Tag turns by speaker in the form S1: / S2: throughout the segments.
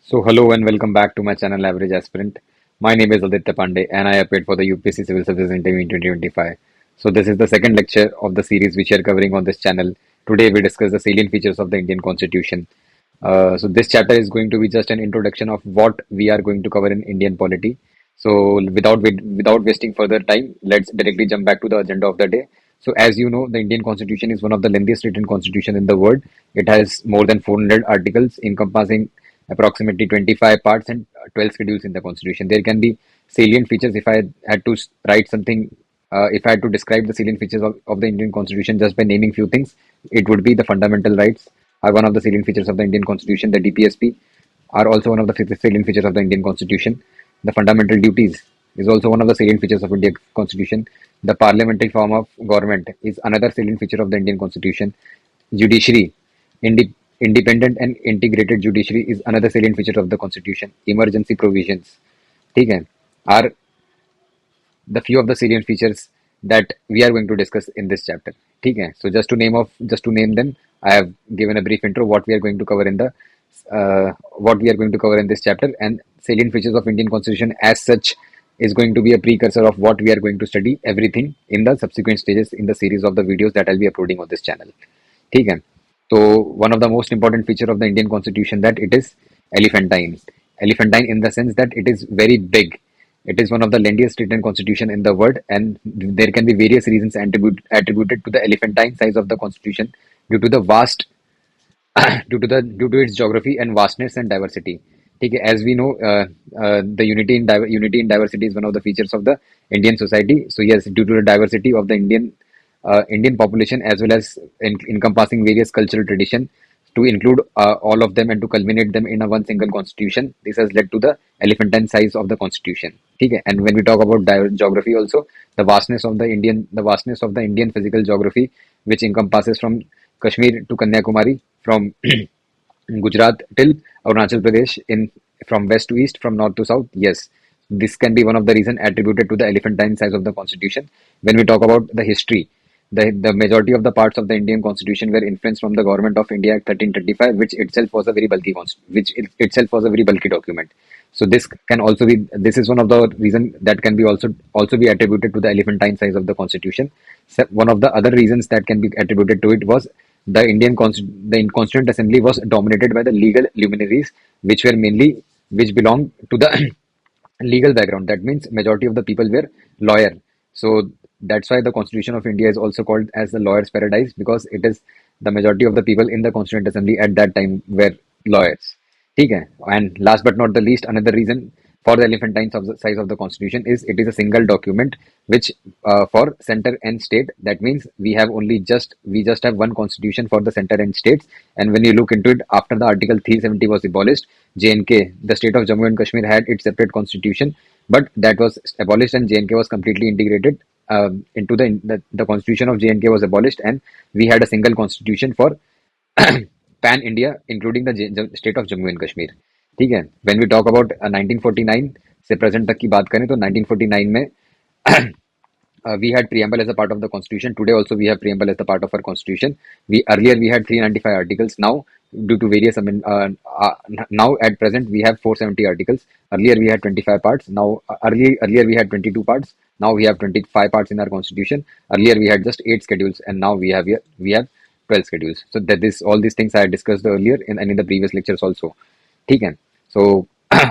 S1: So hello and welcome back to my channel Average Aspirant. My name is Aditya Pandey and I appeared for the UPSC Civil Service interview in 2025. So this is the second lecture of the series which we are covering on this channel. Today we discuss the salient features of the Indian Constitution. So this chapter is going to be just an introduction of what we are going to cover in Indian polity. So without wasting further time, let's directly jump back to the agenda of the day. So as you know, the Indian Constitution is one of the lengthiest written constitution in the world. It has more than 400 articles encompassing approximately 25 parts and 12 schedules in the Constitution. There can be salient features. If I had to write something, if I had to describe the salient features of the Indian Constitution just by naming few things, it would be the fundamental rights are one of the salient features of the Indian Constitution. The DPSP are also one of the salient features of the Indian Constitution. The fundamental duties is also one of the salient features of Indian Constitution. The parliamentary form of government is another salient feature of the Indian Constitution. Judiciary, independent and integrated judiciary is another salient feature of the Constitution. Emergency provisions, ठीक है, are the few of the salient features that we are going to discuss in this chapter. ठीक है, so just to name them, I have given a brief intro what we are going to cover in the what we are going to cover in this chapter, and salient features of Indian Constitution as such is going to be a precursor of what we are going to study everything in the subsequent stages in the series of the videos that I'll be uploading on this channel. ठीक है, तो one of the most important feature of the Indian Constitution that it is elephantine. Elephantine in the sense that it is very big. It is one of the lengthiest written constitution in the world, and there can be various reasons attributed to the elephantine size of the constitution due to the vast due to its geography and vastness and diversity. ठीक है, as we know, the unity in diversity is one of the features of the Indian society. So yes, due to the diversity of the Indian population as well as encompassing various cultural tradition to include all of them and to culminate them in a one single constitution, this has led to the elephantine size of the constitution. ठीक है, and when we talk about geography also, the vastness of the Indian physical geography, which encompasses from Kashmir to Kanyakumari, from Gujarat till Arunachal Pradesh, in from west to east, from north to south. Yes, this can be one of the reason attributed to the elephantine size of the constitution. When we talk about the history, the majority of the parts of the Indian Constitution were influenced from the Government of India Act 1335, which itself was a very bulky itself was a very bulky document. So this is one of the reason that can be also be attributed to the elephantine size of the Constitution. So one of the other reasons that can be attributed to it was the Constituent Assembly was dominated by the legal luminaries, which belonged to the legal background. That means majority of the people were lawyer. So that's why the Constitution of India is also called as the lawyer's paradise, because it is the majority of the people in the Constituent Assembly at that time were lawyers. ठीक है, and last but not the least, another reason for the elephantine size of the constitution is it is a single document which for center and state. That means we just have one constitution for the center and states. And when you look into it, after the article 370 was abolished, JNK, the state of Jammu and Kashmir, had its separate constitution, but that was abolished and JNK was completely integrated into the constitution of JNK was abolished, and we had a single constitution for pan India, including the state of Jammu and Kashmir. ठीक है, when we talk about 1949 से present तक की बात करें तो 1949 में we had preamble as a part of the constitution. Today also we have preamble as a part of our constitution. We had 395 articles. Now due to now at present we have 470 articles. Earlier we had 25 parts. Now earlier we had 22 parts. Now we have 25 parts in our constitution. Earlier we had just 8 schedules, and now we have 12 schedules. So that this all these things I had discussed earlier and in the previous lectures also. ठीक है, so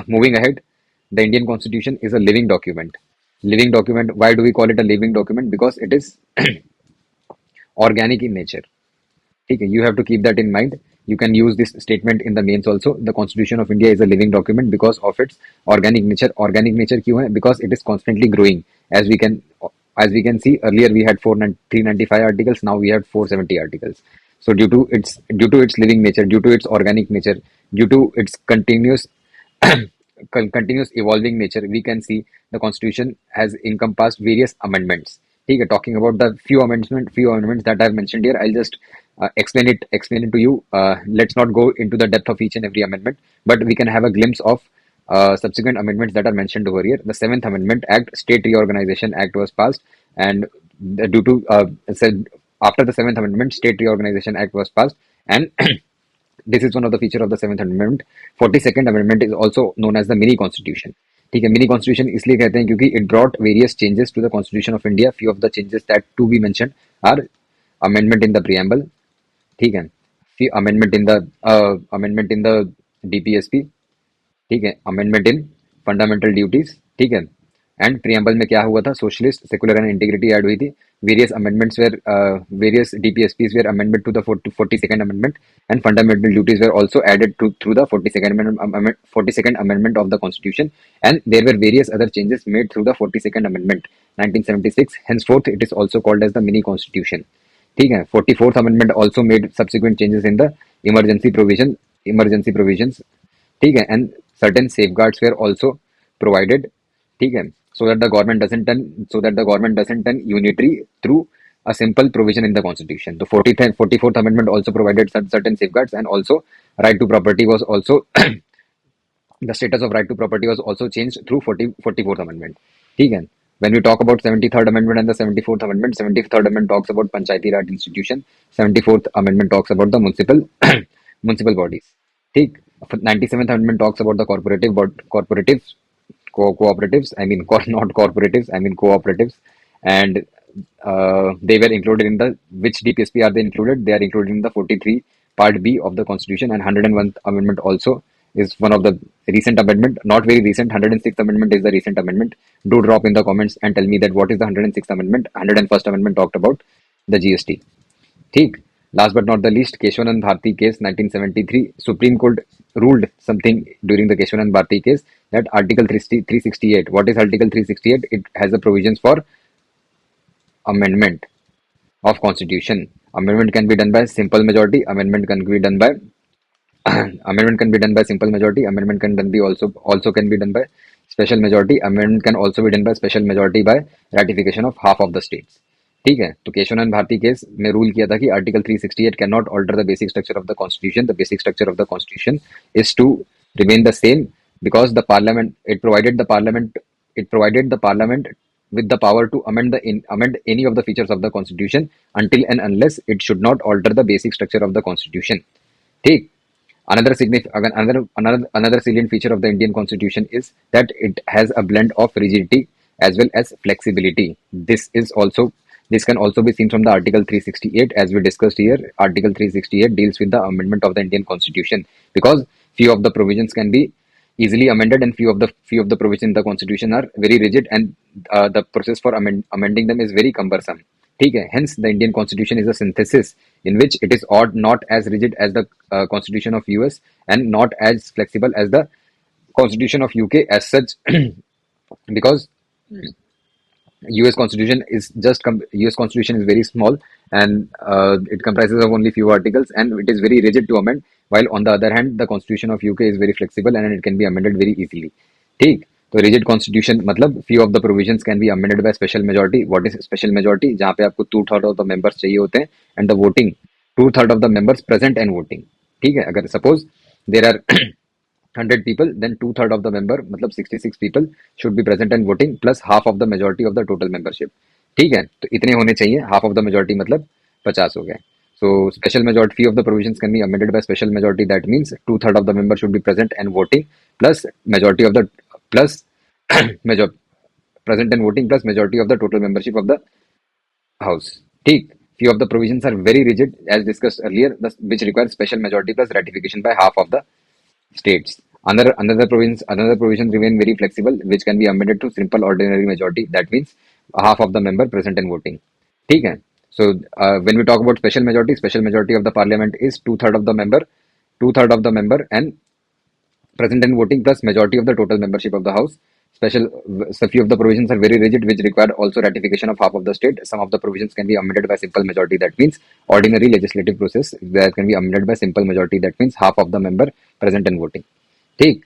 S1: moving ahead, the Indian Constitution is a living document. Living document. Why do we call it a living document? Because it is organic in nature. ठीक है, you have to keep that in mind. You can use this statement in the mains also. The Constitution of India is a living document because of its organic nature. Organic nature क्यों है? Because it is constantly growing. As we can see, earlier we had 395 articles. Now we have 470 articles. So due to its living nature, due to its organic nature, due to its continuous evolving nature, we can see the constitution has encompassed various amendments. ठीक है, talking about the few amendments that I have mentioned here, I'll just explain it to you. Let's not go into the depth of each and every amendment, but we can have a glimpse of subsequent amendments that are mentioned over here. The Seventh Amendment Act, State Reorganization Act was passed, and due to after the Seventh Amendment, State Reorganization Act was passed, and This is one of the feature of the seventh amendment. 42nd amendment is also known as the mini constitution. ठीक है, mini constitution इसलिए कहते हैं क्योंकि it brought various changes to the constitution of India. Few of the changes that to be mention are amendment in the preamble. ठीक है, फिर amendment in the DPSP. ठीक है, अमेंडमेंट इन फंडामेंटल ड्यूटीज. ठीक है, एंड प्रियम्बल में क्या हुआ था, socialist, secular and integrity add हुई थी. Various amendments were various DPSPs were amendment to the 42nd amendment and fundamental duties were also added to through the 42nd amendment of the constitution, and there were various other changes made through the 42nd amendment 1976. Henceforth it is also called as the mini constitution. ठीक है, 44th amendment also made subsequent changes in the emergency provisions. ठीक है, and certain safeguards were also provided. ठीक है, so that the government doesn't turn unitary through a simple provision in the constitution. The 44th amendment also provided certain safeguards, and also right to property was also the status of right to property was also changed through 44th amendment. ठीक है, when we talk about 73rd amendment and the 74th amendment, 73rd amendment talks about panchayati raj institution, 74th amendment talks about the municipal municipal bodies. ठीक, 97th amendment talks about the cooperatives, I mean not cooperatives, I mean cooperatives. And they were included in the, which DPSP are they included? They are included in the 43 part B of the constitution. And 101th amendment also is one of the recent amendment, not very recent. 106th amendment is the recent amendment. Do drop in the comments and tell me that what is the 106th amendment. 101st amendment talked about the GST. ठीक, last but not the least, Keshwanand Bharti case 1973. Supreme Court ruled something during the Keshwanand Bharti case, that Article 368. What is Article 368? It has the provisions for amendment of constitution. Amendment can be done by simple majority. Amendment can be done by amendment can be done by simple majority. Amendment can be also can be done by special majority. Amendment can also be done by special majority by ratification of half of the states. ठीक है, तो Kesavananda Bharati case में rule किया था कि article 368 can not alter the basic structure of the constitution. The basic structure of the constitution is to remain the same, because the parliament, it provided the parliament with the power to amend any of the features of the constitution until and unless it should not alter the basic structure of the constitution. ठीक, another salient feature of the Indian constitution is that it has a blend of rigidity as well as flexibility. This can also be seen from the Article 368, as we discussed here. Article 368 deals with the amendment of the Indian constitution, because few of the provisions can be easily amended and few of the provisions in the constitution are very rigid, and the process for amending them is very cumbersome. ठीक है, hence the Indian constitution is a synthesis in which it is not as rigid as the constitution of US and not as flexible as the constitution of UK as such. Because US constitution is very small, and it comprises of only few articles, and it is very rigid to amend, while on the other hand the constitution of UK is very flexible and it can be amended very easily. ठीक, तो rigid constitution मतलब few of the provisions can be amended by special majority. What is special majority? जहाँ पे आपको 2/3 of the members चाहिए होते हैं, and the voting 2/3 of the members present and voting. ठीक है, अगर suppose there are 100 people, then 2/3 of the member मतलब 66 people should be present and voting, plus half of the majority of the total membership. ठीक है, तो इतने होने चाहिए. half of the majority मतलब 50 हो गए. So special majority, few of the provisions can be amended by special majority. That means 2/3 of the members should be present and voting, plus majority of the plus major present and voting, plus majority of the total membership of the house. ठीक, few of the provisions are very rigid as discussed earlier, which require special majority plus ratification by half of the states. Another provisions remain very flexible, which can be amended to simple ordinary majority. That means half of the member present and voting. ठीक है, so when we talk about special majority of the parliament is 2/3 of the member and present and voting, plus majority of the total membership of the house. So few of the provisions are very rigid, which require also ratification of half of the state. Some of the provisions can be amended by simple majority. That means ordinary legislative process that can be amended by simple majority. That means half of the member present and voting. ठीक,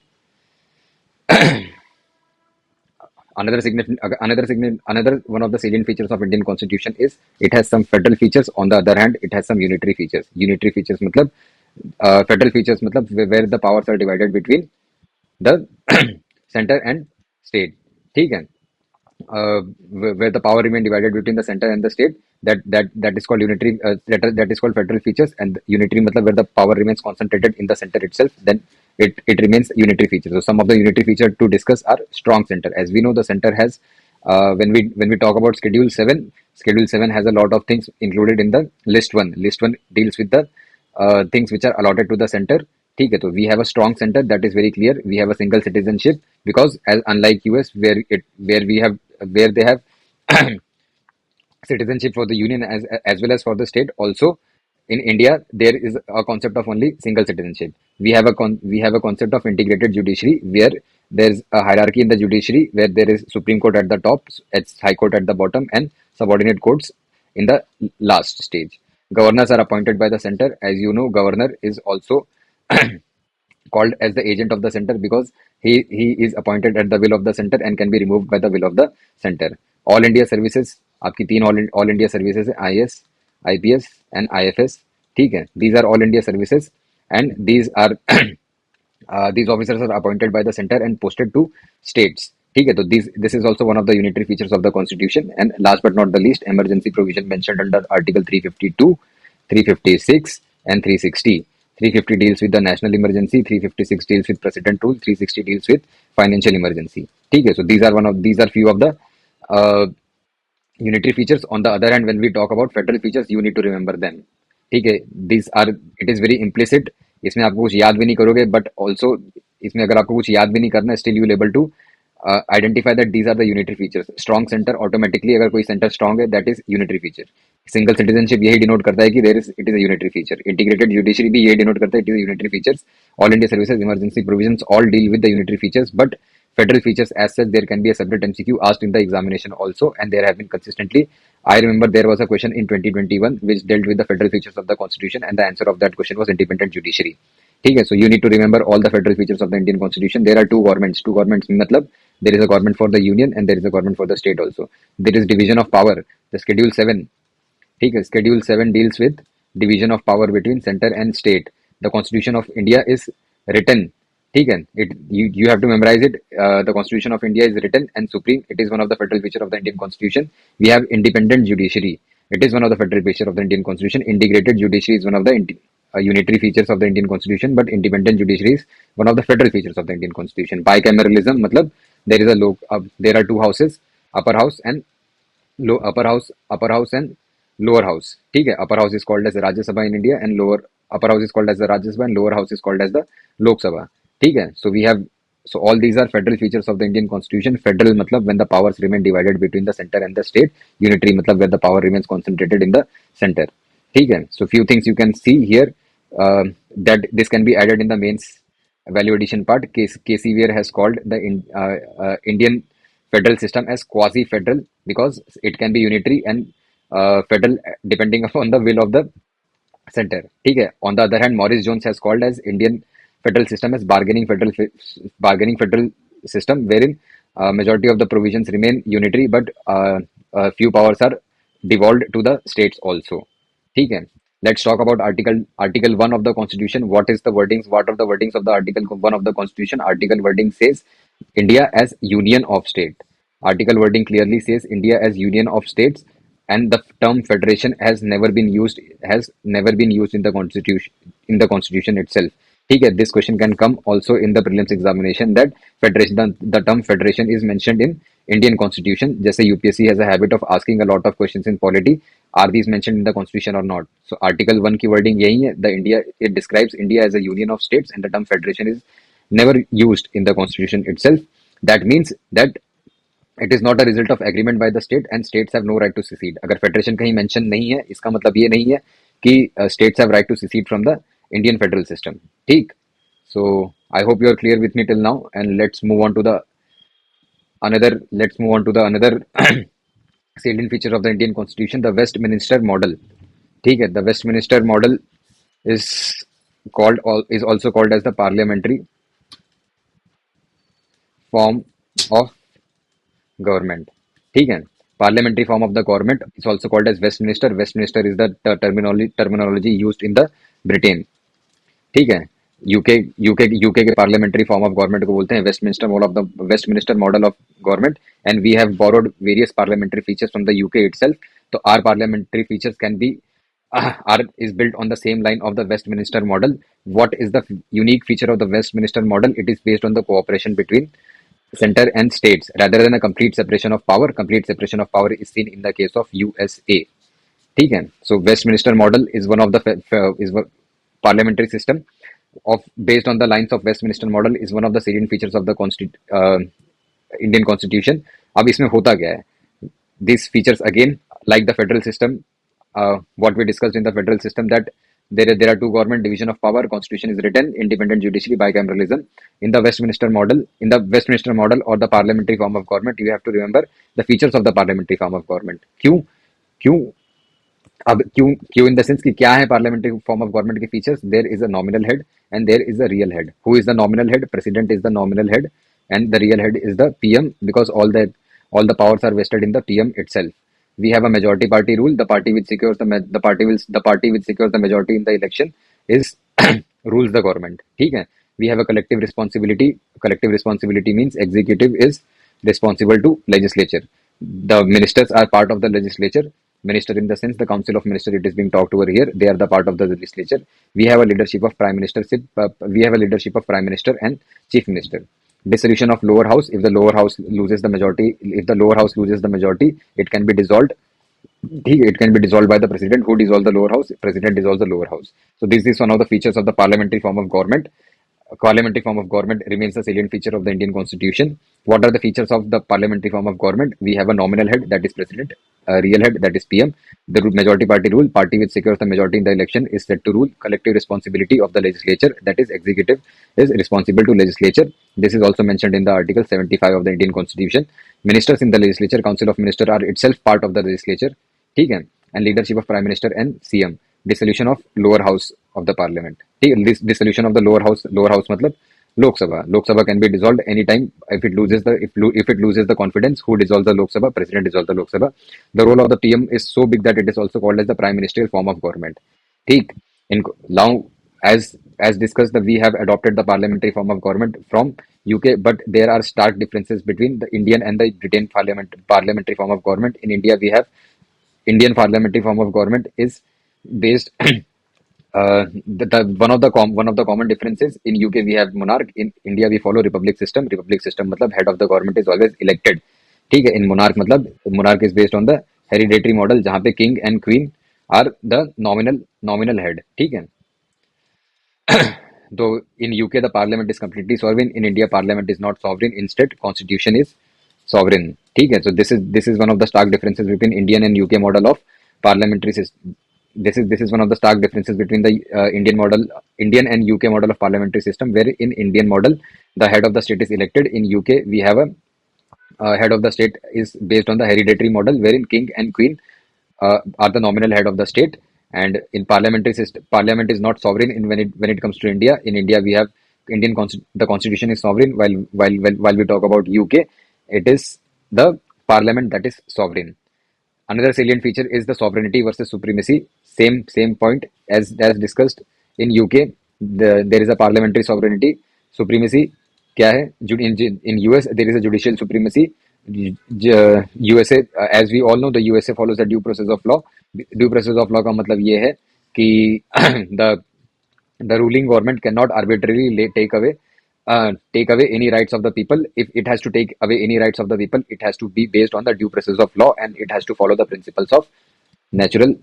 S1: another one of the salient features of Indian constitution is it has some federal features. On the other hand, it has some unitary features. Unitary features मतलब federal features मतलब where the powers are divided between the center and state. ठीक है, where the power remain divided between the center and the state, that is called unitary, that is called federal features. And unitary matlab where the power remains concentrated in the center itself, then it remains unitary features. So some of the unitary features to discuss are strong center. As we know, the center has, when we talk about schedule 7 has a lot of things included in the list 1 deals with the things which are allotted to the center. ठीक है, तो we have a strong center, that is very clear. We have a single citizenship because, as unlike US, where they have citizenship for the union as well as for the state also. In India, there is a concept of only single citizenship. We have a concept of integrated judiciary where there's a hierarchy in the judiciary where there is Supreme Court at the top, it's High Court at the bottom, and subordinate courts in the last stage. Governors are appointed by the center. As you know, governor is also called as the agent of the center because he is appointed at the will of the center and can be removed by the will of the center. All India services, आपकी तीन all India services है, IAS, IPS and IFS. ठीक है, these are all India services, and these officers are appointed by the center and posted to states. ठीक है, तो this is also one of the unitary features of the constitution. And last but not the least, emergency provision mentioned under Article 352, 356 and 360. 350 deals with the national emergency, 356 deals with president rule, 360 deals with financial emergency. ठीक है, so these are few of the uh, unitary features. On the other hand, when we talk about federal features, you need to remember them. ठीक है, these are, it is very implicit. इसमें आपको कुछ याद भी नहीं करोगे, but also इसमें अगर आपको कुछ याद भी नहीं करना, still you will able to identify that these are the unitary features. Strong center, automatically अगर कोई center strong है, that is unitary feature. Single citizenship यही डिनोट करता है कि there is it is a unitary feature. Integrated judiciary भी यही denote करता है, it is unitary features. All India services, emergency provisions all deal with the unitary features, but federal features as such, there can be a separate MCQ asked in the examination also, and there have been consistently. I remember there was a question in 2021 which dealt with the federal features of the constitution, and the answer of that question was independent judiciary. ठीक है, so you need to remember all the federal features of the Indian constitution. There are two governments मतलब there is a government for the union and there is a government for the state also. There is division of power. The schedule 7, ठीक है, schedule 7 deals with division of power between center and state. The constitution of India is written. ठीक है, you have to memorize it. The constitution of India is written and supreme. It is one of the federal feature of the Indian constitution. We have independent judiciary. It is one of the federal feature of the Indian constitution. Integrated judiciary is one of the unitary features of the Indian constitution, but independent judiciary is one of the federal features of the Indian constitution. Bicameralism मतलब there are two houses, upper house and upper house and lower house. ठीक है, upper house is called as the Rajya Sabha in India, and lower upper house is called as the Rajya Sabha, and lower house is called as the Lok Sabha. ठीक है, so all these are federal features of the Indian constitution. Federal matlab when the powers remain divided between the center and the state. Unitary matlab where the power remains concentrated in the center. ठीक है, so few things you can see here, that this can be added in the mains value addition part. KC Weir has called the Indian federal system as quasi-federal because it can be unitary and federal depending upon the will of the center. ठीक है, on the other hand, Maurice Jones has called as Indian federal system as bargaining federal system, wherein majority of the provisions remain unitary, but few powers are devolved to the states also. ठीक है, let's talk about article 1 of the constitution. What are the wordings of the article 1 of the constitution? Article wording says India as union of state. Article wording clearly says India as union of states, and the term federation has never been used in the constitution itself. ठीक है, this question can come also in the prelims examination, that the term federation is mentioned in Indian constitution. जैसे UPSC has a habit of asking a lot of questions in polity, are these mentioned in the constitution or not? So article 1 की wording यही है, it describes India as a union of states, and the term federation is never used in the constitution itself. That means that it is not a result of agreement by the state, and states have no right to secede. अगर federation कहीं mention नहीं है, इसका मतलब ये नहीं है कि states have right to secede from the Indian federal system. ठीक, so I hope you are clear with me till now, and let's move on to the another salient feature of the Indian constitution, the Westminster model. ठीक है, the Westminster model is also called as the parliamentary form of government. ठीक है, parliamentary form of the government is also called as Westminster. Westminster is the terminology used in the Britain. ठीक है, UK के parliamentary form of government को बोलते हैं Westminster model of government, and we have borrowed various parliamentary features from the UK itself. तो are parliamentary features can be are is built on the same line of the Westminster model. What is the unique feature of the Westminster model? It is based on the cooperation between center and states rather than a complete separation of power. Complete separation of power is seen in the case of USA. ठीक है. So Westminster model is one of the parliamentary system of based on the lines of Westminster model is one of the salient features of the Indian Constitution. अब इसमें होता क्या है? These features again, like the federal system, what we discussed in the federal system, that there are two government division of power. Constitution is written, independent judiciary, bicameralism. In the Westminster model or the parliamentary form of government, you have to remember the features of the parliamentary form of government. क्यों क्यों अब क्यों क्यों in the sense कि क्या है parliamentary form of government के features? There is a nominal head and there is a real head. Who is the nominal head? President is the nominal head and the real head is the PM, because all the powers are vested in the PM itself. We have a majority party rule. The party which secures the party which secures the majority in the election is rules the government. ठीक है. We have a collective responsibility. Collective responsibility means executive is responsible to legislature. The ministers are part of the legislature. Minister in the sense the council of minister, it is being talked over here. They are the part of the legislature. We have a leadership of prime minister. We have a leadership of prime minister and chief minister. Dissolution of lower house. If the lower house loses the majority, it can be dissolved. It can be dissolved by the president. Who dissolve the lower house? President dissolves the lower house. So this is one of the features of the parliamentary form of government. Parliamentary form of government remains a salient feature of the Indian Constitution. What are the features of the parliamentary form of government? We have a nominal head, that is president, a real head, that is PM. The majority party rule. Party which secures the majority in the election is set to rule. Collective responsibility of the legislature, that is executive, is responsible to legislature. This is also mentioned in the Article 75 of the Indian Constitution. Ministers in the legislature, council of minister, are itself part of the legislature. ठीक है. And leadership of prime minister and CM. Dissolution of lower house of the parliament. ठीक है. Dissolution of the lower house मतलब Lok Sabha. Lok Sabha can be dissolved anytime if it loses the confidence. Who dissolves the Lok Sabha? President dissolves the Lok Sabha. The role of the PM is so big that it is also called as the prime ministerial form of government. ठीक. In now, as discussed, we have adopted the parliamentary form of government from UK, but there are stark differences between the Indian and the British parliamentary form of government. In India, we have Indian parliamentary form of government is based. One of the common differences, in UK we have monarch. In India we follow republic system. Republic system मतलब head of the government is always elected. ठीक है. In monarch मतलब monarch is based on the hereditary model, जहाँ पे king and queen are the nominal head. ठीक है. Though in UK the parliament is completely sovereign, in India parliament is not sovereign. Instead, constitution is sovereign. ठीक है. So this is one of the stark differences between Indian and UK model of parliamentary system. This is one of the stark differences between the Indian and UK model of parliamentary system, where in Indian model the head of the state is elected. In UK we have a head of the state is based on the hereditary model, wherein king and queen are the nominal head of the state. And in parliamentary system, parliament is not sovereign when it comes to India. In India we have the constitution is sovereign, while we talk about UK, it is the parliament that is sovereign. Another salient feature is the sovereignty versus supremacy. Same point as discussed. In UK, there is a parliamentary sovereignty. Supremacy क्या है? In US there is a judicial supremacy. USA, as we all know, the USA follows the due process of law. Due process of law का मतलब ये है कि the ruling government cannot arbitrarily take away any rights of the people. If it has to take away any rights of the people, it has to be based on the due process of law, and it has to follow the principles of natural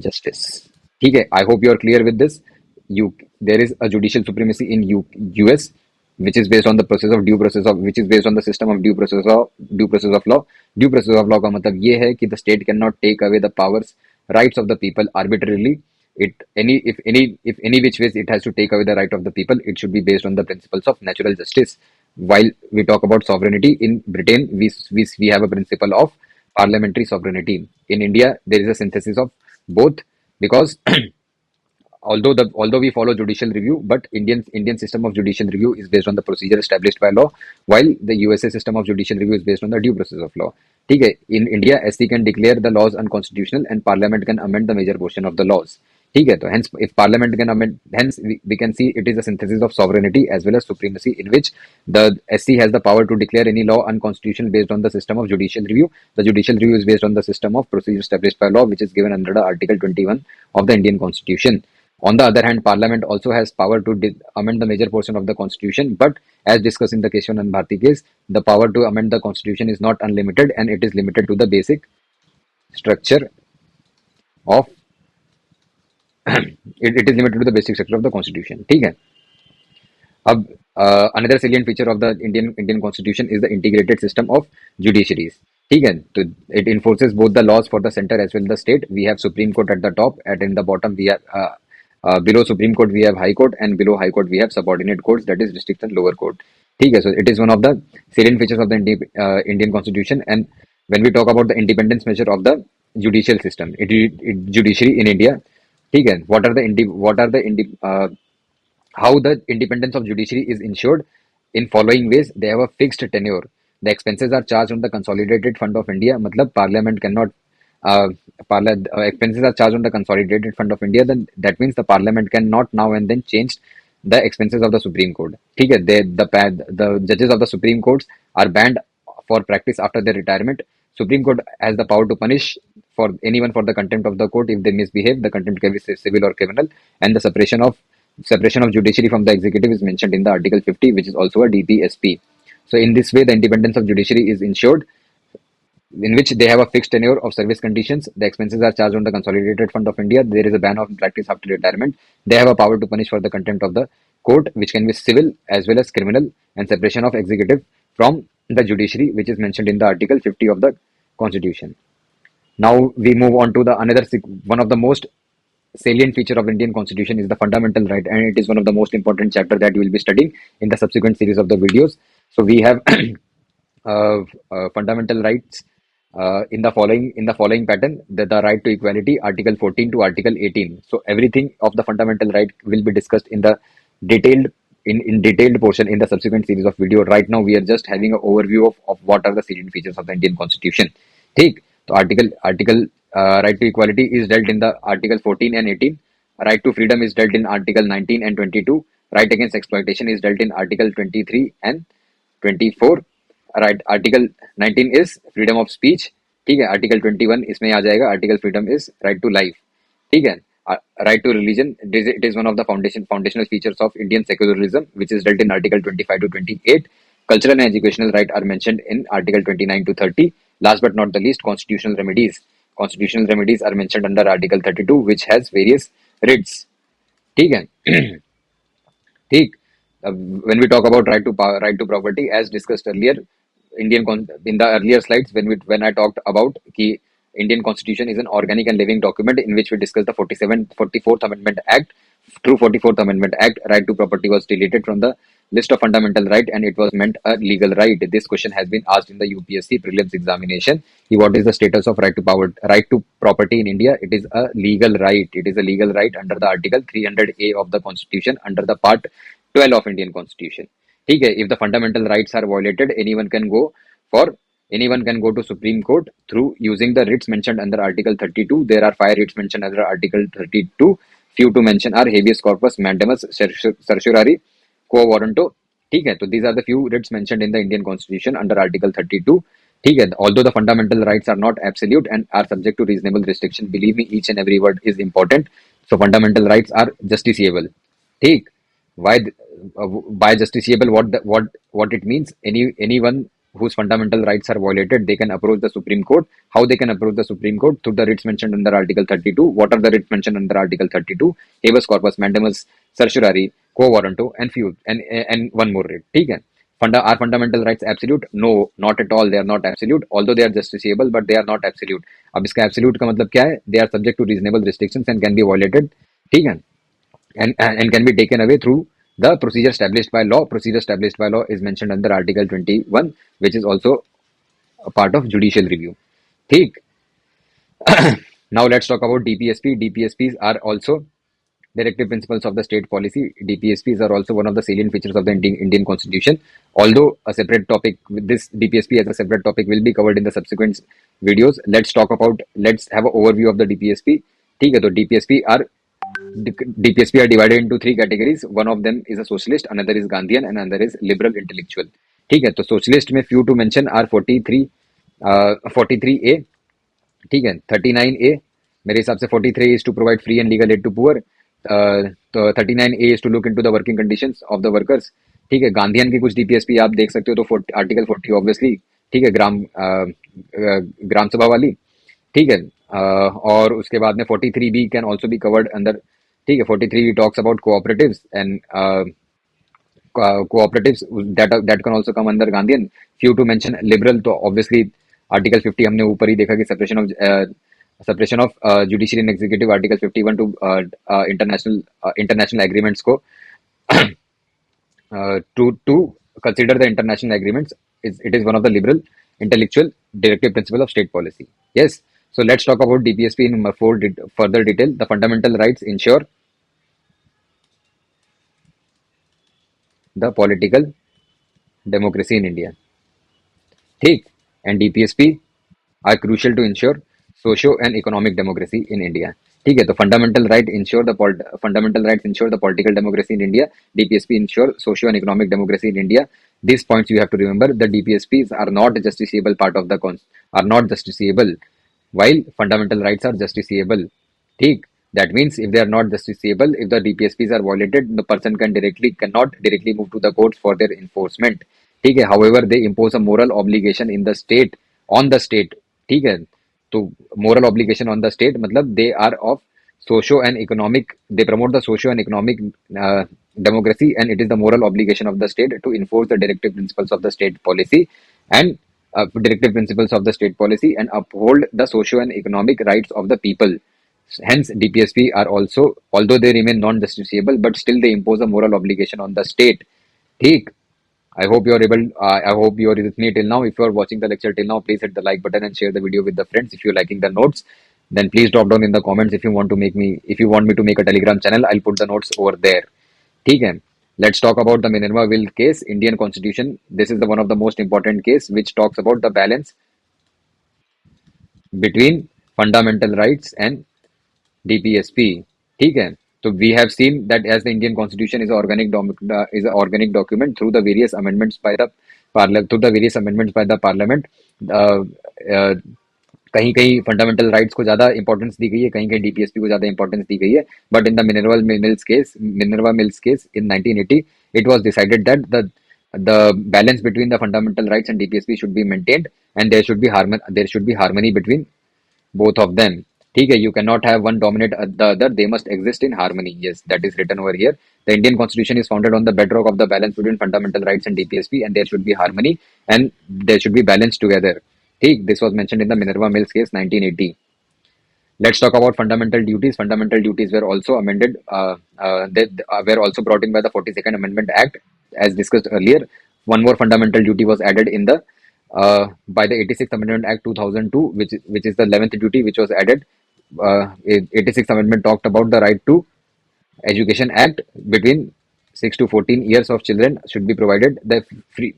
S1: justice. ठीक है. I hope you are clear with this. There is a judicial supremacy in US, which is based on the which is based on the system of due process of law. Due process of law का मतलब ये है कि the state cannot take away the rights of the people arbitrarily. If any which ways it has to take away the right of the people, it should be based on the principles of natural justice. While we talk about sovereignty, in Britain we have a principle of parliamentary sovereignty. In India there is a synthesis of both, because although we follow judicial review, but Indian system of judicial review is based on the procedure established by law, while the USA system of judicial review is based on the due process of law. ठीक है. In India, SC can declare the laws unconstitutional and Parliament can amend the major portion of the laws. ठीक है, तो hence if parliament can amend, hence we can see it is a synthesis of sovereignty as well as supremacy, in which the SC has the power to declare any law unconstitutional based on the system of judicial review. The judicial review is based on the system of procedure established by law, which is given under the Article 21 of the Indian Constitution. On the other hand, Parliament also has power to amend the major portion of the Constitution, but as discussed in the Keshwan and Bharti case, the power to amend the Constitution is not unlimited and it is limited to the basic structure of it is limited to the basic structure of the Constitution. ठीक है. अब another salient feature of the Indian Constitution is the integrated system of judiciaries. ठीक है, तो it enforces both the laws for the center as well as the state. We have Supreme Court at the top, and in the bottom we have below Supreme Court we have High Court, and below High Court we have subordinate courts, that is district and lower court. ठीक है, so it is one of the salient features of the Indian Constitution. And when we talk about the independence measure of the judicial system, judiciary in India, ठीक है, how the independence of judiciary is ensured in following ways. They have a fixed tenure. The expenses are charged on the consolidated fund of India. मतलब parliament cannot uh, expenses are charged on the consolidated fund of India. Then that means the parliament cannot now and then change the expenses of the Supreme Court. ठीक है, the judges of the Supreme Courts are banned for practice after their retirement. Supreme Court has the power to punish for anyone for the contempt of the court if they misbehave. The contempt can be civil or criminal, and the separation of judiciary from the executive is mentioned in the Article 50, which is also a DPSP. So in this way, the independence of judiciary is ensured, in which they have a fixed tenure of service conditions. The expenses are charged on the consolidated fund of India. There is a ban of practice after retirement. They have a power to punish for the contempt of the court, which can be civil as well as criminal, and separation of executive from the judiciary, which is mentioned in the Article 50 of the Constitution. Now we move on to the another one of the most salient feature of Indian Constitution is the fundamental right, and it is one of the most important chapter that you will be studying in the subsequent series of the videos. So we have fundamental rights in the following pattern: the right to equality, Article 14 to Article 18. So everything of the fundamental right will be discussed in the detailed detailed portion in the subsequent series of video. Right now we are just having an overview of what are the salient features of the Indian Constitution. ठीक, तो article right to equality is dealt in the Article 14 and 18. Right to freedom is dealt in Article 19 and 22. Right against exploitation is dealt in Article 23 and 24. Right, Article 19 is freedom of speech. ठीक है, Article 21 इसमें आ जाएगा. Article freedom is right to life. ठीक है, right to religion, it is one of the foundational features of Indian secularism, which is dealt in Article 25 to 28. Cultural and educational right are mentioned in Article 29 to 30. Last but not the least, constitutional remedies. Constitutional remedies are mentioned under Article 32, which has various writs. ठीक है. ठीक. When we talk about right to property, as discussed earlier, in the earlier slides, when I talked about कि Indian Constitution is an organic and living document in which we discussed the 44th Amendment Act. Through 44th Amendment Act, right to property was deleted from the list of fundamental right, and it was meant a legal right. This question has been asked in the UPSC prelims examination. What is the status of right to property in India? It is a legal right. It is a legal right under the Article 300A of the Constitution, under the Part 12 of Indian Constitution. ठीक है, if the fundamental rights are violated, anyone can go to Supreme Court through using the writs mentioned under Article 32. There are 5 writs mentioned under Article 32. Few to mention are habeas corpus, mandamus, certiorari, quo warranto. ठीक है, तो these are the few writs mentioned in the Indian Constitution under Article 32. ठीक है, although the fundamental rights are not absolute and are subject to reasonable restriction, believe me, each and every word is important. So fundamental rights are justiciable. ठीक, why by justiciable, what it means? Anyone whose fundamental rights are violated, they can approach the Supreme Court. How they can approach the Supreme Court? Through the writs mentioned under Article 32. What are the writs mentioned under Article 32? Habeas corpus, mandamus, certiorari, quo warranto, and one more writ. ठीक है. Are fundamental rights absolute? No, not at all. They are not absolute. Although they are justiciable, but they are not absolute. अब इसका absolute का मतलब क्या है? They are subject to reasonable restrictions and can be violated. ठीक है. And can be taken away through the procedure established by law. Procedure established by law is mentioned under Article 21, which is also a part of judicial review. ठीक. Now let's talk about DPSP. DPSPs are also directive principles of the state policy. DPSPs are also one of the salient features of the Indian Constitution. Although a separate topic, this DPSP as a separate topic will be covered in the subsequent videos. Let's have an overview of the DPSP. ठीक है, तो DPSP are DPSP are divided into three categories. One of them is a socialist, another is Gandhian, and another is liberal intellectual. ठीक है, तो socialist में few to mention are 43A, ठीक है, 39A, मेरे हिसाब से 43 is to provide free and legal aid to poor, तो 39A is to look into the working conditions of the workers. ठीक है, गांधीयन की कुछ डीपीएसपी आप देख सकते हो, तो आर्टिकल 40 ऑब्वियसली, ठीक है, ग्राम सभा वाली, ठीक है, और उसके बाद में 43B can also be covered अंदर, ठीक है, 43 talks about cooperatives and cooperatives that can also come under Gandhian. Few to mention liberal, तो obviously आर्टिकल 50 हमने ऊपर ही देखा कि separation of judiciary and executive, article 51 to international agreements को to consider the international agreements, it is one of the liberal intellectual directive principle of state policy. Yes, so let's talk about DPSP in further detail. The fundamental rights ensure the political democracy in India. ठीक, and DPSP are crucial to ensure socio and economic democracy in India. ठीक है, तो fundamental rights ensure the political democracy in India. DPSP ensure socio and economic democracy in India. These points you have to remember. The DPSPs are not justiciable part of the are not justiciable, while fundamental rights are justiciable. ठीक, that means if they are not justiciable, if the DPSPs are violated, the person cannot directly move to the courts for their enforcement. ठीक है, however they impose a moral obligation in the state on the state. ठीक है, तो moral obligation on the state मतलब they are of socio and economic, they promote the socio and economic democracy, and it is the moral obligation of the state to enforce the directive principles of the state policy and uphold the socio and economic rights of the people. Hence, DPSP are also, although they remain non-justiciable, but still they impose a moral obligation on the state. ठीक, I hope you are able. I hope you are with me till now. If you are watching the lecture till now, please hit the like button and share the video with the friends. If you are liking the notes, then please drop down in the comments if you want me to make a Telegram channel. I'll put the notes over there. ठीक है. Let's talk about the Minerva Will case, Indian Constitution. This is the one of the most important case which talks about the balance between fundamental rights and DPSP. ठीक है, तो we have seen that as the Indian Constitution is an organic document through the various amendments by the Parliament. uh, uh, कहीं कहीं fundamental rights को ज्यादा importance दी गई है, कहीं कहीं डीपीएसपी को ज्यादा इंपॉर्टेंस दी गई है, but in the Minerva mills case in 1980 it was decided that the balance between the fundamental rights and DPSP should be maintained, and there should be harmony between both of them. ठीक है, you cannot have one dominate the other, they must exist in harmony. Yes, that is written over here. The Indian Constitution is founded on the bedrock of the balance between fundamental rights and DPSP, and there should be harmony and there should be balance together. ठीक, this was mentioned in the Minerva Mills case 1980. Let's talk about fundamental duties. Fundamental duties were also amended. They were also brought in by the 42nd Amendment Act, as discussed earlier. One more fundamental duty was added in the by the 86th Amendment Act 2002, which is the 11th duty, which was added. 86th Amendment talked about the right to education act. Between 6 to 14 years of children should be provided free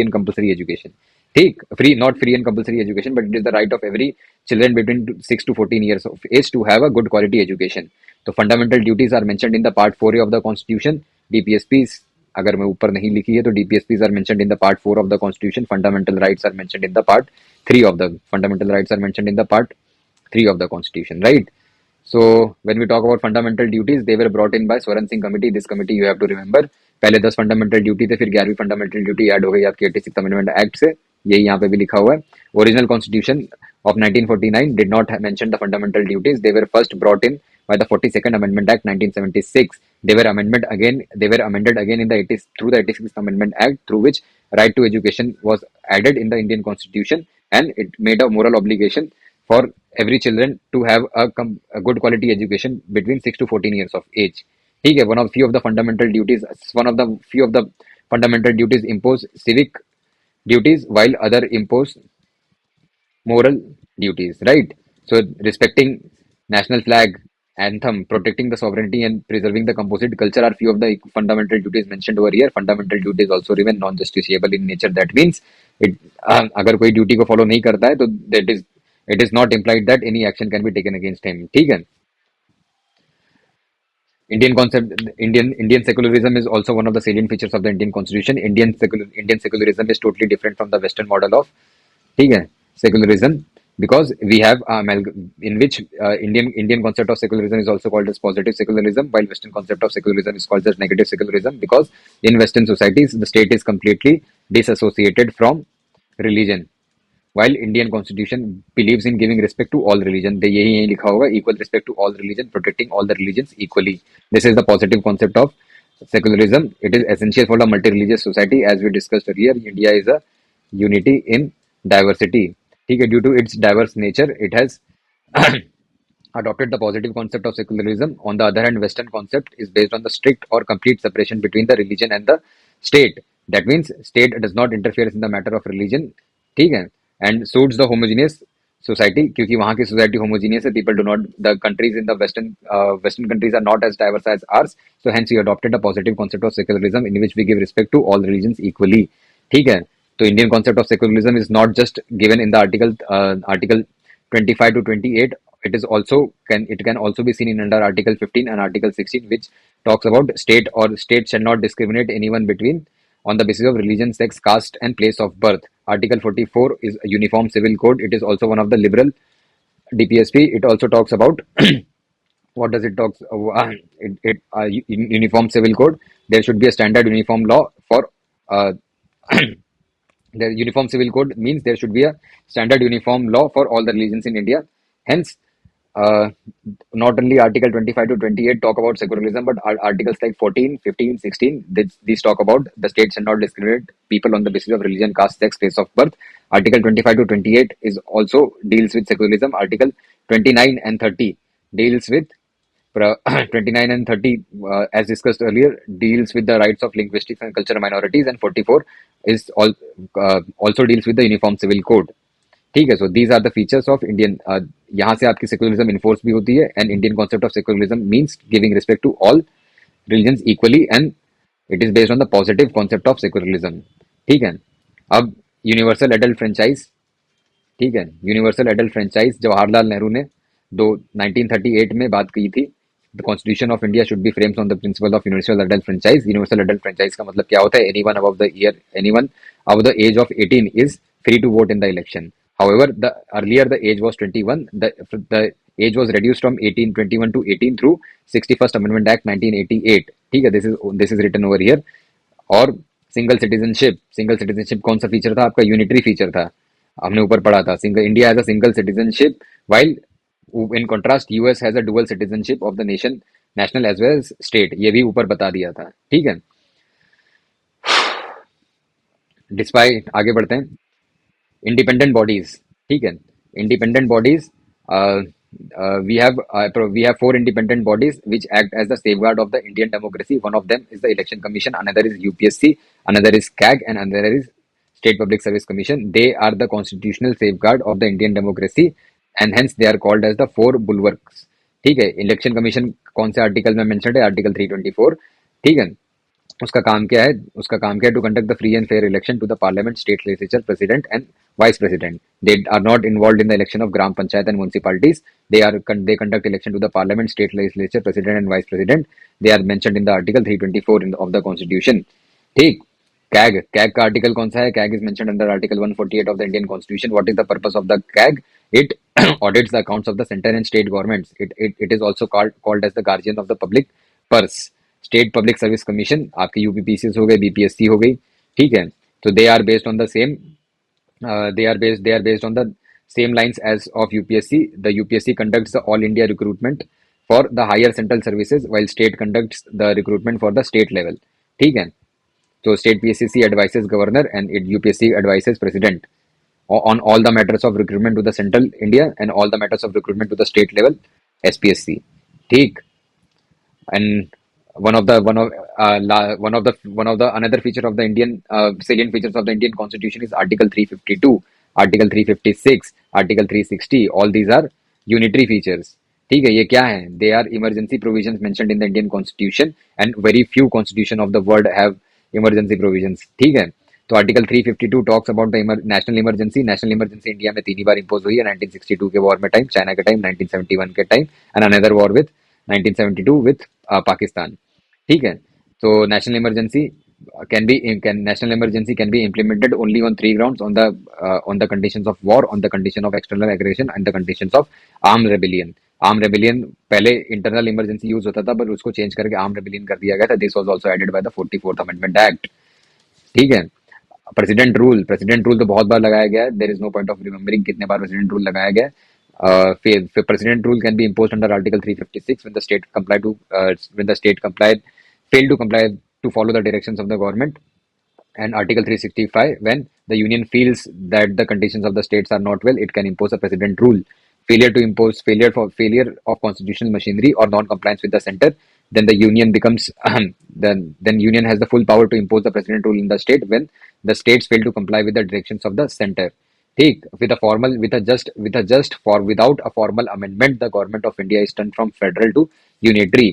S1: and compulsory education. ठीक, free, not free and compulsory education, but it is the right of every children between 6 to 14 years of age to have a good quality education. तो fundamental duties are mentioned in the part 4A of the Constitution. DPSPs, अगर मैं ऊपर नहीं लिखी है तो DPSPs are mentioned in the part 4 of the Constitution. Fundamental rights are mentioned in the part 3 of the Constitution, right? So when we talk about fundamental duties, they were brought in by Swaran Singh committee. This committee you have to remember. पहले 10 fundamental duty थे, फिर 11वीं fundamental duty add हो गई आपकी 86th amendment act से. यही यहाँ पे भी लिखा हुआ है. Original constitution of 1949 did not mention the fundamental duties. They were first brought in by the 42nd Amendment Act 1976. They were amended again in the through the 86th Amendment Act, through which right to education was added in the Indian Constitution, and it made a moral obligation for every children to have a good quality education between 6 to 14 years of age. ठीक है, one of few of the fundamental duties impose civic duties, while other impose moral duties, right? So respecting national flag, anthem, protecting the sovereignty and preserving the composite culture are few of the fundamental duties mentioned over here. Fundamental duties also remain non-justiciable in nature. That means it अगर कोई duty को follow नहीं करता है तो it is not implied that any action can be taken against him. ठीक है. Indian concept, Indian secularism is also one of the salient features of the Indian constitution. Indian secularism is totally different from the Western model of, ठीक है, secularism, because we have in which Indian concept of secularism is also called as positive secularism, while Western concept of secularism is called as negative secularism, because in Western societies the state is completely disassociated from religion, while Indian constitution believes in giving respect to all religion. they यही यही लिखा होगा, equal respect to all religion, protecting all the religions equally. This is the positive concept of secularism. It is essential for the multi-religious society. As we discussed earlier, India is a unity in diversity. ठीक है, due to its diverse nature, it has adopted the positive concept of secularism. On the other hand, Western concept is based on the strict or complete separation between the religion and the state. That means state does not interfere in the matter of religion. ठीक है, and suits the homogeneous society, क्योंकि वहाँ की society homogeneous है. People do not, the countries in the Western countries are not as diverse as ours. So hence we adopted a positive concept of secularism in which we give respect to all religions equally. ठीक है, तो Indian concept of secularism is not just given in the article 25 to 28. It is also can also be seen in under Article 15 and Article 16, which talks about state shall not discriminate anyone between on the basis of religion, sex, caste, and place of birth. Article 44 is a uniform civil code. It is also one of the liberal DPSP. It also talks about what does it talk? Uniform civil code. There should be a standard uniform law for uh, the uniform civil code means there should be a standard uniform law for all the religions in India. Hence, uh, not only Article 25 to 28 talk about secularism, but articles like 14, 15, 16, these talk about the state shall not discriminate people on the basis of religion, caste, sex, place of birth. Article 25 to 28 is also deals with secularism. Article 29 and 30 deals with 29 and 30, as discussed earlier, deals with the rights of linguistic and cultural minorities, and 44 is also deals with the uniform civil code. ठीक है, so these are the features of Indian. यहाँ से आपकी secularism enforce भी होती है, and Indian concept of secularism means giving respect to all religions equally, and it is based on the positive concept of secularism. ठीक है, अब universal adult franchise, ठीक है, universal adult franchise Jawaharlal Nehru ने दो 1938 में बात की थी. The constitution of India should be framed on the principle of universal adult franchise. Universal adult franchise का मतलब क्या होता है? Anyone above the age of 18 is free to vote in the election. However, the earlier the age was 21, the age was reduced from 21 to 18 through 61st Amendment Act 1988. ठीक है, this is written over here. और single citizenship कौन सा feature था आपका? Unitary feature था, हमने ऊपर पढ़ा था. Single India has a single citizenship, while in contrast US has a dual citizenship of the nation, national as well as state. ये भी ऊपर बता दिया था. ठीक है, डिस्पाइट आगे बढ़ते हैं. इंडिपेंडेंट बॉडीज, ठीक है, independent bodies, we have four independent bodies which act as the safeguard of the Indian democracy. One of them is the Election Commission, another is UPSC, another is CAG, and another is State Public Service Commission. They are the constitutional safeguard of the Indian democracy, and hence they are called as the four bulwarks. ठीक है, election commission कौन से article में mentioned है? Article 324. ठीक है, उसका काम क्या है? उसका काम क्या है? To conduct the free and fair election to the parliament, state legislature, president and vice president. They are not involved in the election of gram panchayat and municipalities. They conduct election to the parliament, state legislature, president and vice president. They are mentioned in the article 324 of the constitution. ठीक. CAG का article कौन सा है? CAG is mentioned under article 148 of the Indian constitution. What is the purpose of the CAG? It audits the accounts of the center and state governments. It is also called as the guardian of the public purse. State public service commission आपके UPPC हो गए, BPSC हो गई. ठीक है, तो they are based on the same, they are based on the same lines as of UPSC. The UPSC conducts the all India recruitment for the higher central services, while state conducts the recruitment for the state level. ठीक है, तो state PSCC advises governor and UPSC advises president on all the matters of recruitment to the central India and all the matters of recruitment to the state level SPSC. ठीक, and one of the another feature of the Indian salient features of the Indian Constitution is Article 352, Article 356, Article 360. All these are unitary features. ठीक है, ये क्या है? They are emergency provisions mentioned in the Indian Constitution, and very few constitution of the world have emergency provisions. ठीक है, तो article 352 talks about the national emergency. National emergency India में 3 बार impose हुई है, 1962 के वॉर में टाइम, चाइना के time, 1971 के time, and another war with 1972 with Pakistan. ठीक है, तो national emergency can be implemented only on three grounds: on the conditions of war, on the condition of external aggression, and the conditions of armed rebellion. Arm rebellion पहले internal emergency use होता था, पर उसको change करके arm rebellion कर दिया गया था. This was also added by the 44th amendment act. ठीक है. प्रेसिडेंट रूल तो बहुत बार लगाया गया है. There is no point of remembering कितने बार प्रेसिडेंट रूल लगाया गया है. President rule can be imposed under article 356 when the state complied failed to comply to follow the directions of the government, and article 365 when the union feels that the conditions of the states are not well, it can impose a president rule. Failure of constitutional machinery or non-compliance with the center, then the union becomes then union has the full power to impose the president rule in the state when the states fail to comply with the directions of the center. ठीक, without a formal amendment, the government of India is turned from federal to unitary.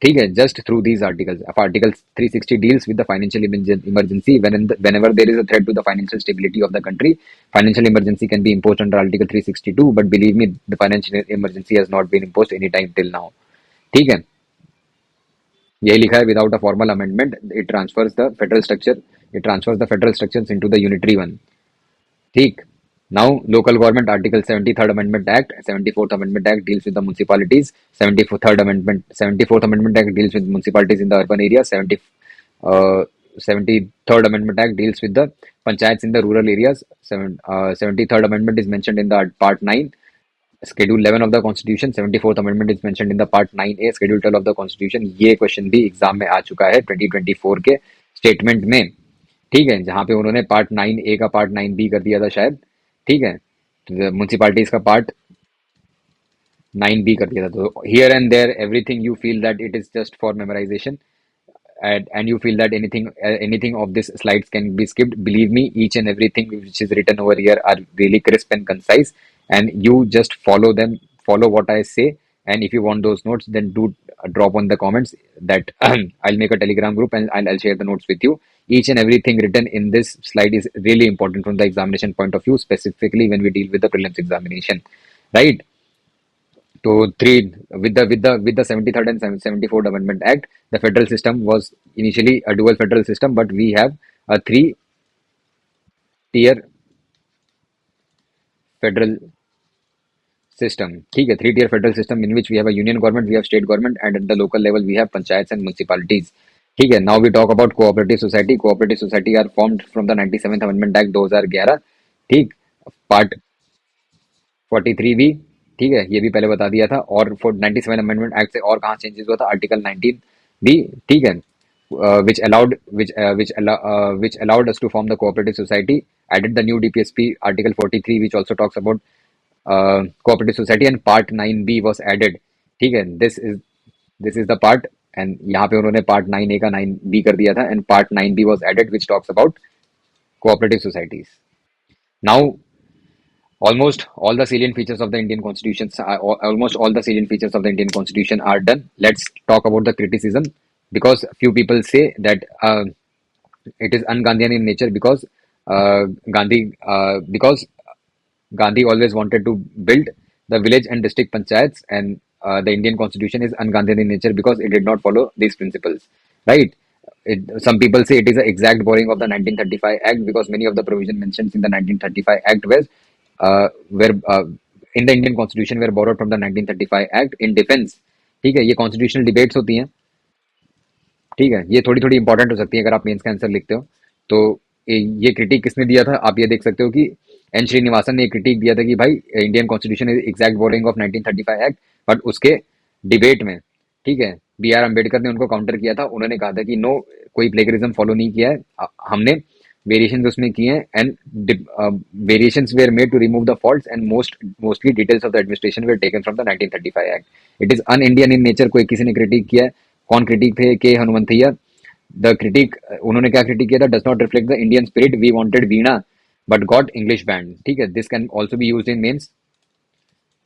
S1: ठीक है, just through these articles. If Article 360 deals with the financial emergency, whenever there is a threat to the financial stability of the country, financial emergency can be imposed under Article 362. But believe me, the financial emergency has not been imposed any time till now. ठीक है, यही लिखा है, without a formal amendment, it transfers the federal structures into the unitary one. ठीक. Now, local government article 73rd Amendment Act, 74th Amendment Act deals with the municipalities. 74th Amendment Act deals with municipalities in the urban areas. 73rd Amendment Act deals with the panchayats in the rural areas. 73rd Amendment is mentioned in the Part 9, Schedule 11 of the Constitution. 74th Amendment is mentioned in the Part 9A, Schedule 12 of the Constitution. ये question भी exam में आ चुका है 2024 के statement में. ठीक है, जहां पे उन्होंने पार्ट 9A का पार्ट 9B कर दिया था शायद. ठीक है, म्यूनसिपालिटीज का पार्ट 9B कर दिया था. तो here and there everything you feel that it is just for memorisation, and you feel that anything of this slides can be skipped. Believe me, each and everything which is written over here are really crisp and concise, and you just follow what I say. And if you want those notes, then do drop on the comments that I'll make a telegram group and I'll share the notes with you. Each and everything written in this slide is really important from the examination point of view, specifically when we deal with the prelims examination, right? So with the 73rd and 74th Amendment Act, the federal system was initially a dual federal system, but we have a three-tier federal system. ठीक है, three-tier federal system in which we have a union government, we have state government, and at the local level we have panchayats and municipalities. ठीक है, now we talk about cooperative society. Cooperative society are formed from the 97th Amendment Act 2011. ठीक, part 43 भी. ठीक है, ये भी पहले बता दिया था. और 97 अमेंडमेंट एक्ट से और कहाँ चेंजेस हुआ था, आर्टिकल 19 भी. ठीक है, which allowed us to form the cooperative society, added the new DPSP article 43 which also talks about cooperative society, and part 9B was added. ठीक है, this is the part, and यहाँ पे उन्होंने part 9A का 9B कर दिया था, and part 9B was added which talks about cooperative societies. Now, almost all the salient features of the Indian Constitution are done. Let's talk about the criticism, because few people say that it is un-Gandhian in nature because because Gandhi always wanted to build the village and district panchayats, and the Indian Constitution is un-Gandhian in nature because it did not follow these principles, right? Some people say it is an exact borrowing of the 1935 Act, because many of the provisions mentioned in the 1935 Act were in the Indian Constitution were borrowed from the 1935 Act in defense. ठीक है, ये constitutional debates होती हैं. ठीक है, ये थोड़ी थोड़ी इंपॉर्टेंट हो सकती है अगर आप मेंस का आंसर लिखते हो. तो ये क्रिटिक किसने दिया था, आप ये देख सकते हो कि एन श्रीनिवासन ने क्रिटिक दिया था कि भाई Indian constitution is exact borrowing of 1935 act. But उसके डिबेट में, ठीक है, बी आर अम्बेडकर ने उनको काउंटर किया था. उन्होंने कहा था कि नो, कोई प्लेगरिज्म फॉलो नहीं किया है, हमने वेरिएशंस उसमें किए हैं, and variations were made to remove the faults, and mostly details of the administration were taken from the 1935 act. It is un-Indian in nature. कोई किसी ने क्रिटिक किया है, कौन क्रिटिक थे, के हनुमंतैया. द क्रिटिक, उन्होंने क्या क्रिटिक किया था, does not reflect the Indian spirit, we wanted veena but got English band. ठीक है, this can also be used in mains.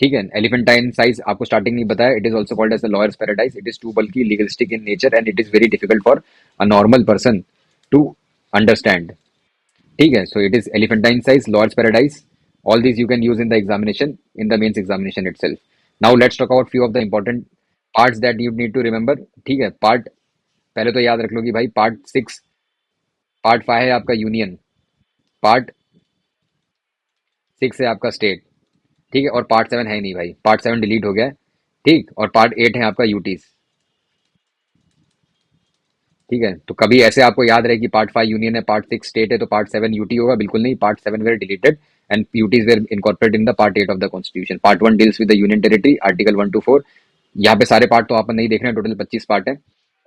S1: ठीक है, एलिफेंटाइन साइज आपको स्टार्टिंग नहीं बताया, it is also called as the lawyers paradise. It is too बल्कि legalistic in nature, and it is very difficult for a normal person to understand. ठीक है, so it is elephantine size, lawyers paradise. All these you can use in the examination, in the mains examination itself. Now let's talk about few of the important parts that you need to remember, ठीक है। Part पहले तो याद रख लो कि भाई part 5 है आपका यूनियन, पार्ट 6 है आपका स्टेट, ठीक है। और पार्ट 7 है नहीं भाई, पार्ट 7 डिलीट हो गया है, ठीक। और पार्ट 8 है आपका यूटीज, ठीक है। तो कभी ऐसे आपको याद रहे कि पार्ट 5 यूनियन है, पार्ट 6 स्टेट है, तो पार्ट 7 यूटी होगा, बिल्कुल नहीं। Part 7 were deleted and UTs were incorporated in the part 8 of the constitution. Part 1 deals with the union territory, article 1 to 4। यहाँ पे सारे पार्ट तो आपन नहीं देख रहे हैं, टोटल 25 पार्ट है।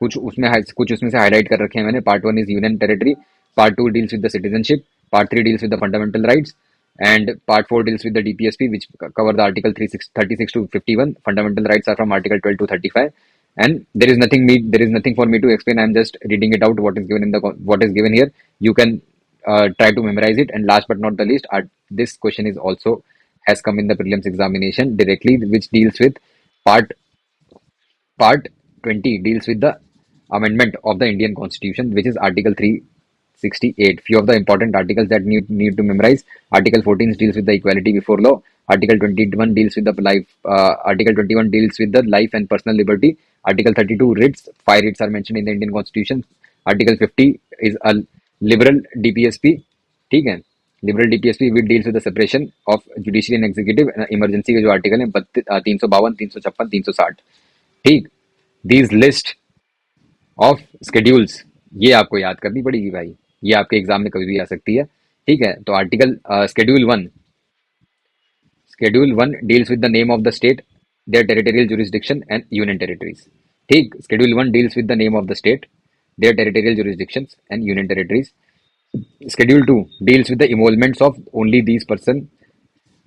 S1: कुछ उसमें से हाईलाइट कर रखे हैं मैंने। Part 1 is union territory, part 2 deals with the citizenship, part 3 deals with the fundamental rights, and part 4 deals with the DPSP, which cover the article 36 to 51. Fundamental rights are from article 12 to 35. And there is nothing for me to explain. I'm just reading it out what is given in the what is given here. You can try to memorize it. And last but not the least, this question is also has come in the prelims examination directly, which deals with part Part 20 deals with the amendment of the Indian Constitution, which is Article 368. Few of the important articles that need to memorize. Article 14 deals with the equality before law. Article 21 deals with the life. Article 21 deals with the life and personal liberty. Article 32 writs. 5 writs are mentioned in the Indian Constitution. Article 50 is a liberal DPSP. ठीक है, liberal DPSP which deals with the separation of judiciary and executive. Emergency के जो article है 352, 356, 360, ठीक। These list of schedules, ये आपको याद करनी पड़ेगी भाई, ये आपके एग्जाम में कभी भी आ सकती है, ठीक है। तो article schedule 1 deals with the name of the state, their territorial jurisdiction and union territories, ठीक। Schedule 1 deals with the name of the state, their territorial jurisdiction and union territories. Schedule 2 deals with the emoluments of only these person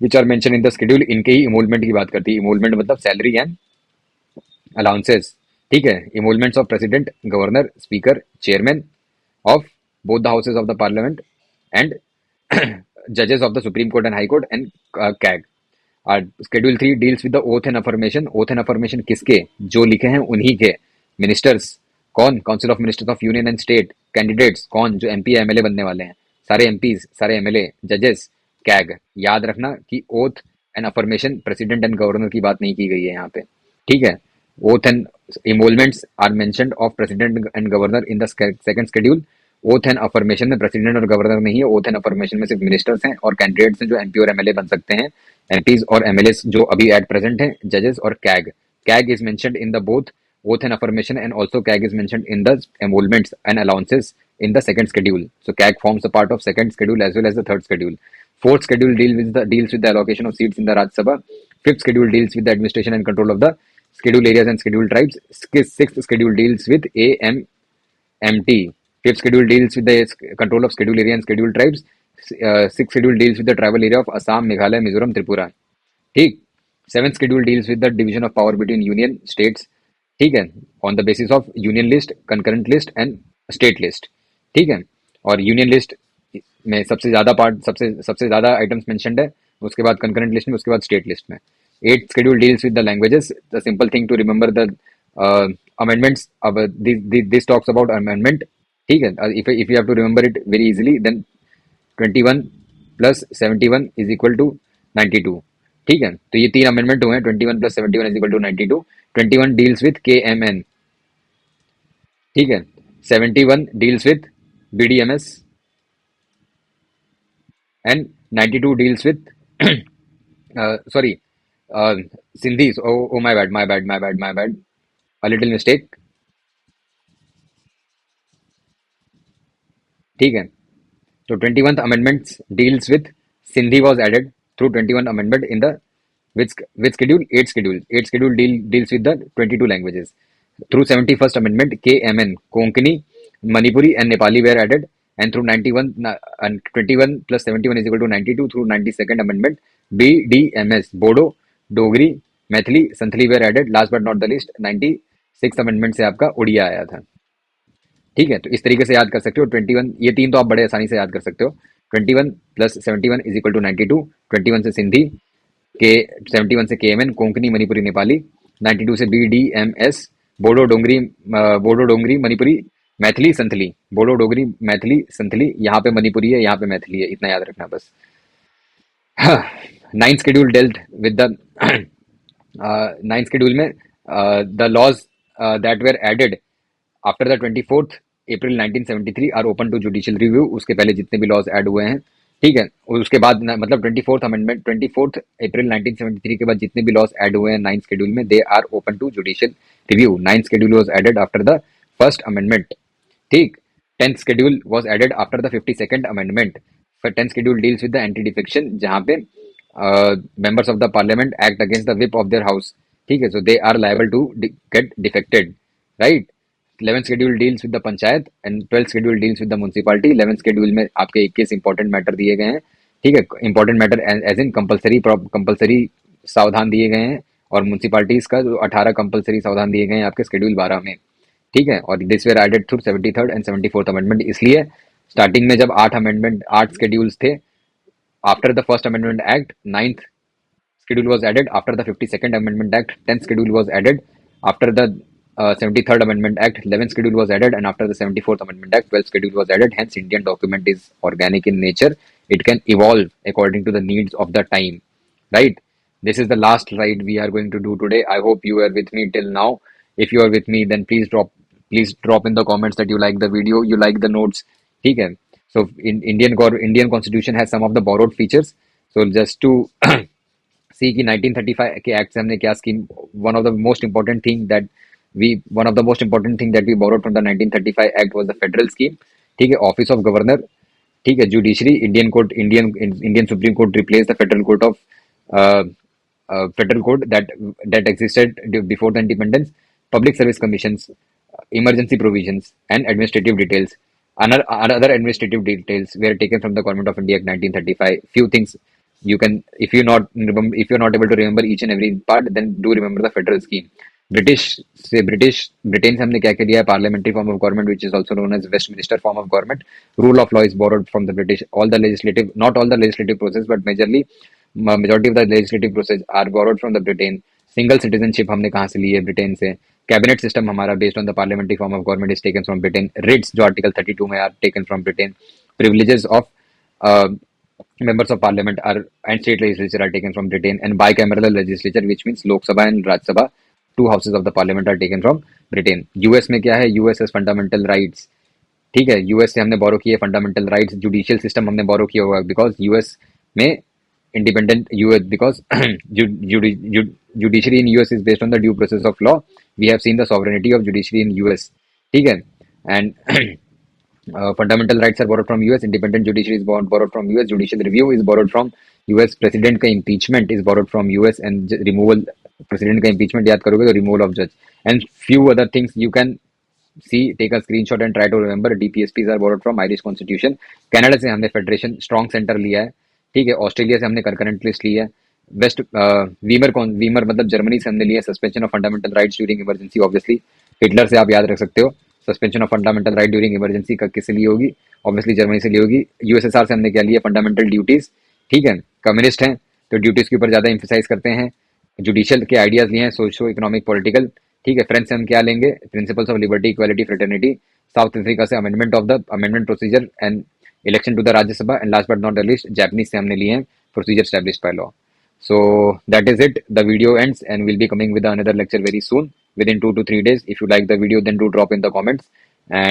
S1: which are mention in the schedule. इनके ही इमोलमेंट की बात करती है। इमोलमेंट मतलब salary and allowances, ठीक है। Emoluments of president, governor, speaker, chairman of both the houses of the parliament and जजेस of the supreme court and high court and CAG. Schedule 3 deals with the oath and affirmation. Oath and affirmation किसके? जो लिखे हैं उन्हीं के। Ministers कौन? Council of ministers of union and state. Candidates कौन? जो एमपी या एमएलए बनने वाले हैं, सारे एमपीज, सारे एमएलए, जजेस, कैग। याद रखना कि oath and affirmation president and governor की बात नहीं की गई है यहाँ पे, ठीक है। Oath and emoluments are mentioned of president and governor in the second schedule. Oath and affirmation में प्रेसिडेंट और गवर्नर नहीं है। ओथ एंड अफर्मेशन में सिर्फ मिनिस्टर्स हैं और कैंडिडेट्स हैं जो एमपी और एमएलए बन सकते हैं। एमपीज और एमएलए जो अभी एट प्रेजेंट हैं, जजेस और CAG. CAG is mentioned in the both oath and affirmation, and also CAG is mentioned in the emoluments and allowances in the second schedule. So CAG forms a part of second schedule as well as the third schedule. Fourth schedule deals with the allocation of seats in the Rajya Sabha. Fifth schedule deals with the administration and control of the schedule areas and schedule tribes. Sixth schedule deals with AMMT. Fifth schedule deals with the control of schedule area and schedule tribes. Sixth schedule deals with the tribal area of Assam, Meghalaya, Mizoram, Tripura. ठीक। Seventh schedule deals with the division of power between union states, ठीक है, on the basis of union list, concurrent list and state list, ठीक है। और union list में सबसे ज्यादा part, सबसे ज्यादा आइटम्स मेंशन्ड है, उसके बाद कंकरेंट लिस्ट में, उसके बाद स्टेट लिस्ट में। Eight schedule deals with the languages. The simple thing to remember the amendments, अब दिस टॉक्स अबाउट अमेंडमेंट, ठीक है। If you have to remember it very easily, then 21 + 71 is equal to 92, ठीक है। तो ये तीन amendment हुए हैं। 21 + 71 is equal to 92। 21 deals with KMN, ठीक है। 71 deals with BDMS and 92 deals with sorry Sindhi. Oh my bad, a little mistake, ठीक है। तो 21th amendment deals with Sindhi was added through 21 amendment in the which schedule? 8th schedule. 8th schedule deals with the 22 languages. Through 71st amendment, KMN, Konkani, Manipuri and Nepali were added, and through 91 and 21 + 71 is equal to 92. Through 92nd amendment, BDMS, Bodo, Dogri, Maithili, Santhali were added. Last but not the least, 96th amendment से आपका उड़िया आया था, ठीक है। तो इस तरीके से याद कर सकते हो। 21, ये तीन तो आप बड़े आसानी से याद कर सकते हो। 21 + 71 इज इक्वल टू 92। 21 से सिंधी के, 71 से KMN, कोंकणी, मणिपुरी, नेपाली। 92 से BDMS, बोडो डोंगरी, मणिपुरी, मैथिली, संथली। बोडो डोगरी, मैथिली, संथली, यहाँ पे मणिपुरी है, यहाँ पे मैथिली है, इतना याद रखना बस। Ninth schedule dealt with the ninth schedule में the laws that were added after the 24th April 1973 are open to judicial review. उसके पहले जितने भी लॉज ऐड हुए हैं, ठीक है, उसके बाद मतलब 24th अमेंडमेंट 24th अप्रैल 1973 के बाद जितने भी लॉज ऐड हुए हैं नाइन्थ शेड्यूल में, they are open to judicial review. Ninth schedule was added after the first amendment, ठीक। Tenth schedule was added after the 52nd amendment. Tenth schedule deals with the anti defection, जहां पे members of the parliament act against the whip of their house, ठीक है, so they are liable to get defected, right. 11th schedule deals with the panchayat and 12th schedule deals with the municipality. 11th schedule में आपके 21 important matter दिए गए हैं, ठीक है, important matter as in compulsory सावधान दिए गए हैं, और म्युनिसिपैलिटीज का जो 18 कंपलसरी सावधान दिए गए हैं आपके शेड्यूल 12 में, ठीक है। और this were added through 73rd and 74th amendment. इसलिए स्टार्टिंग में जब 8 शेड्यूल्स थे after the first amendment act, ninth schedule was added after the 52nd Amendment Act, 10th schedule was added after the 73rd Amendment Act, 11th schedule was added, and after the 74th Amendment Act, 12th schedule was added. Hence, Indian document is organic in nature. It can evolve according to the needs of the time, right? This is the last slide we are going to do today. I hope you are with me till now. If you are with me, then please drop in the comments that you like the video, you like the notes. ठीक है? So in Indian Constitution has some of the borrowed features. So just to सी कि 1935 के act से हमने क्या scheme, one of the most important thing that we borrowed from the 1935 act was the federal scheme, ठीक है, office of governor, ठीक है, judiciary, Indian supreme court replace the federal court that existed before the independence, public service commissions, emergency provisions and administrative details. Other administrative details were taken from the Government of India Act 1935. Few things you can, if you're not able to remember each and every part, then do remember the federal scheme. Britain से हमने क्या क्या लिया है? Parliamentary form of government which is also known as Westminster form of government. Rule of law is borrowed from the British. All the legislative, not all the legislative process but majorly majority of the legislative process are borrowed from the Britain. Single citizenship हमने कहाँ से ली है? Britain से। Cabinet system हमारा based on the parliamentary form of government is taken from Britain. Writs जो article 32 में are taken from Britain. Privileges of members of parliament are and state legislature are taken from Britain, and bicameral legislature which means Lok Sabha and Raj Sabha, two houses of the parliament are taken from Britain. US में क्या है? US has fundamental rights, ठीक है, US से हमने बोरो किए fundamental rights. Judicial system हमने बोरो किया होगा बिकॉज US में independent US because judiciary in US is based on the due process of law. We have seen the sovereignty of judiciary in US, ठीक है, and fundamental rights are borrowed from US. Independent judiciary is borrowed from US. Judicial review is borrowed from US. President का impeachment is borrowed from US, and removal, president का impeachment याद करोगे तो removal of judge and few other things you can see. Take a screenshot and try to remember. DPSPs are borrowed from Irish Constitution. Canada से हमने federation strong centre लिया है, ठीक है। ऑस्ट्रेलिया से हमने करंट लिस्ट लिया है। वीमर मतलब जर्मनी से हमने लिया suspension of fundamental rights during emergency. Obviously Hitler से आप याद रख सकते हो। Suspension of fundamental right during emergency का किससे ली होगी? ऑब्वियसली जर्मनी से ली होगी। यूएसएसआर से हमने क्या लिया? फंडामेंटल ड्यूटीज, ठीक है, कम्युनिस्ट हैं तो ड्यूटीज के ऊपर ज्यादा एम्फेसाइज करते हैं। जुडिशियल के आइडियाज लिए हैं, सोशो इकोनॉमिक पॉलिटिकल, ठीक है। फ्रेंच से हम क्या लेंगे? Principles of liberty, equality, fraternity. South Africa से amendment procedure and election to the Rajya Sabha, and last but not the least Japanese से हमने लिए हैं procedure established by law. So that is it. The video ends and we'll be coming with another lecture very soon, within 2 to 3 days. If you like the video, then do drop in the comments.